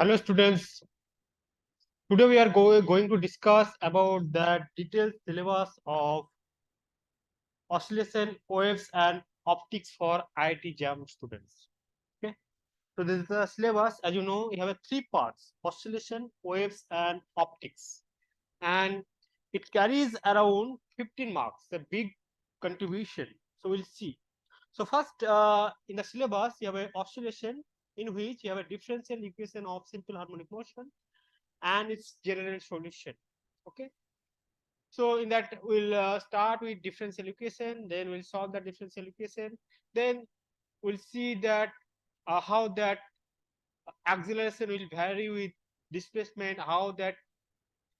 Hello students, today we are going to discuss about the detailed syllabus of oscillation, waves and optics for IIT JAM students. Okay, so this is the syllabus. As you know, we have three parts: oscillation, waves and optics, and it carries around 15 marks, a big contribution. So we'll see. So first, in the syllabus, you have an oscillation in which you have a differential equation of simple harmonic motion and its general solution. Okay, so in that we'll start with differential equation, then we'll solve the differential equation, then we'll see that how that acceleration will vary with displacement, how that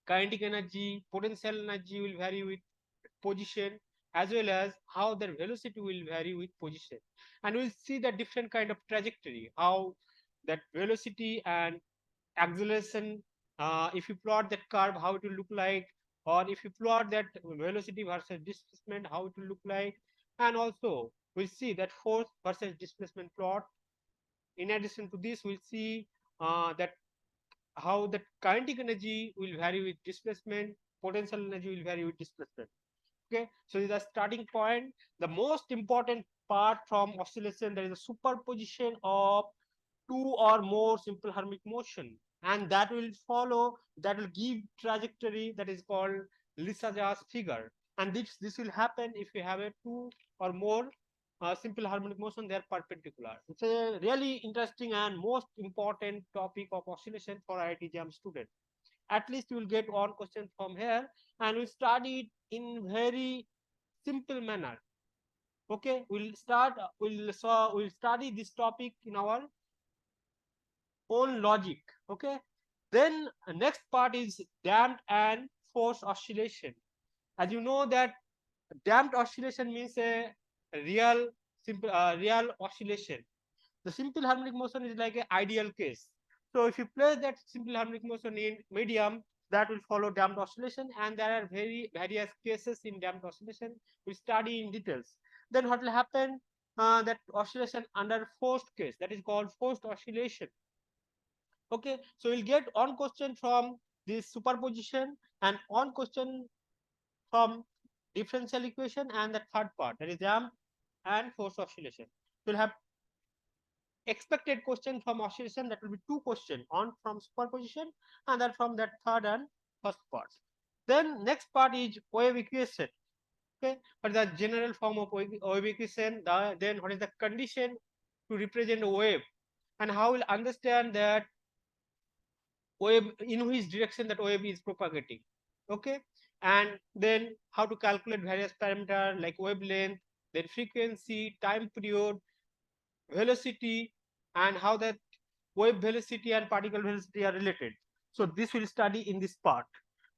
kinetic energy, potential energy will vary with position, as well as how their velocity will vary with position. And we'll see the different kind of trajectory, how that velocity and acceleration, if you plot that curve, how it will look like, or if you plot that velocity versus displacement, how it will look like. And also we'll see that force versus displacement plot. In addition to this, we'll see that how the kinetic energy will vary with displacement, potential energy will vary with displacement. Okay, so the starting point, the most important part from oscillation, there is a superposition of two or more simple harmonic motion, and that will follow, that will give trajectory that is called Lissaj's figure. And this will happen if you have a two or more simple harmonic motion, they are perpendicular. It's a really interesting and most important topic of oscillation for IIT JAM student. At least you will get one question from here, and we study it in very simple manner. Okay, we'll study this topic in our own logic. Okay, then next part is damped and forced oscillation. As you know that damped oscillation means a real simple real oscillation. The simple harmonic motion is like an ideal case. So if you place that simple harmonic motion in medium, that will follow damped oscillation, and there are various cases in damped oscillation we study in details. Then what will happen, that oscillation under forced case, that is called forced oscillation. Okay, so we'll get one question from this superposition and one question from differential equation, and the third part, that is damped and forced oscillation. We'll have expected question from oscillation, that will be two questions, one from superposition and that from that third and first part. Then next part is wave equation. Okay, but the general form of wave equation, then what is the condition to represent a wave, and how we'll understand that wave, in which direction that wave is propagating. Okay, and then how to calculate various parameters like wavelength, then frequency, time period, velocity, and how that wave velocity and particle velocity are related. So this will study in this part.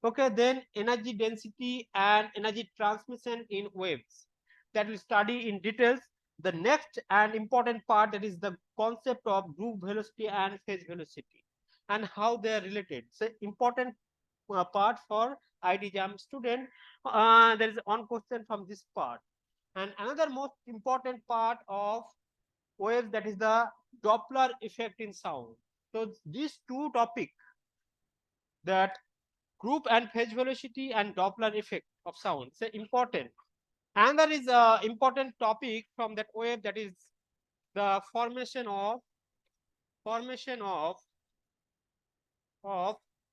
Okay, then energy density and energy transmission in waves, that will study in details. The next and important part, that is the concept of group velocity and phase velocity and how they are related. So important part for IIT JAM student. There is one question from this part. And another most important part of waves, that is the Doppler effect in sound. So these two topics, that group and phase velocity and Doppler effect of sound, so important. And there is a important topic from that wave, that is the formation of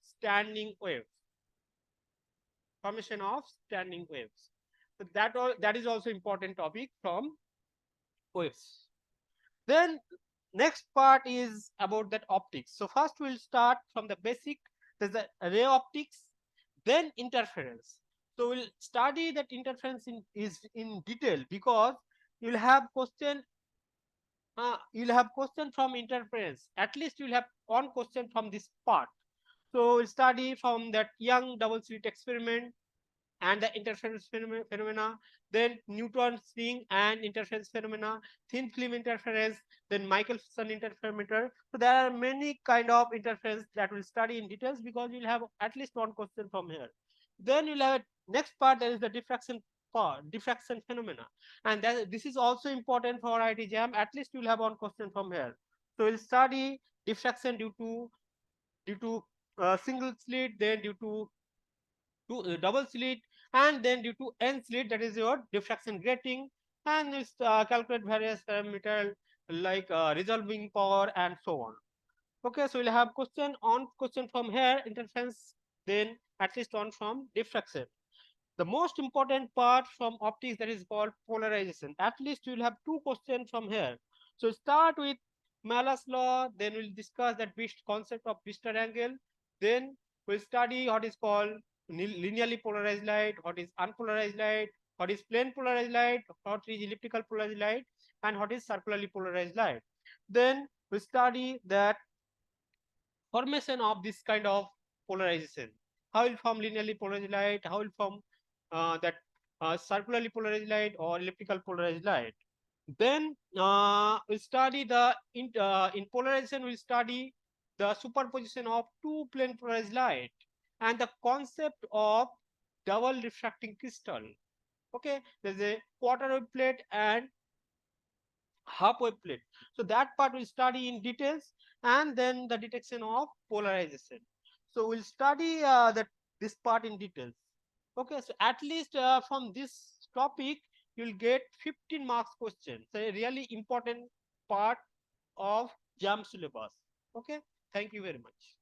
standing waves. Formation of standing waves. So that is also important topic from waves. Then next part is about that optics. So first we'll start from the basic. There's the ray optics, then interference. So we'll study that interference in detail, because you'll have question from interference. At least you'll have one question from this part. So we'll study from that Young double slit experiment and the interference phenomena, then neutron string and interference phenomena, thin film interference, then Michelson interferometer. So there are many kind of interference that we'll study in details, because you'll have at least one question from here. Then you'll have a next part, that is the diffraction part, diffraction phenomena, and this is also important for IIT JAM. At least you'll have one question from here. So we'll study diffraction due to due to single slit, then due to double slit, and then due to n slit, that is your diffraction grating, and it's calculate various parameter like resolving power and so on. Okay, so we'll have question from here interference, then at least one from diffraction. The most important part from optics, that is called polarization. At least you will have two questions from here. So start with Malus law, then we'll discuss that concept of Brewster angle, then we'll study what is called linearly polarized light, what is unpolarized light, what is plane polarized light, what is elliptical polarized light, and what is circularly polarized light. Then we study that formation of this kind of polarization. How will form linearly polarized light? How will form that circularly polarized light or elliptical polarized light? Then we study in polarization. We study the superposition of two plane polarized light and the concept of double refracting crystal. Okay, there's a quarter wave plate and half wave plate. So that part we'll study in details, and then the detection of polarization. So we'll study this part in details. Okay, so at least from this topic you'll get 15 marks question. So a really important part of JAM syllabus. Okay, thank you very much.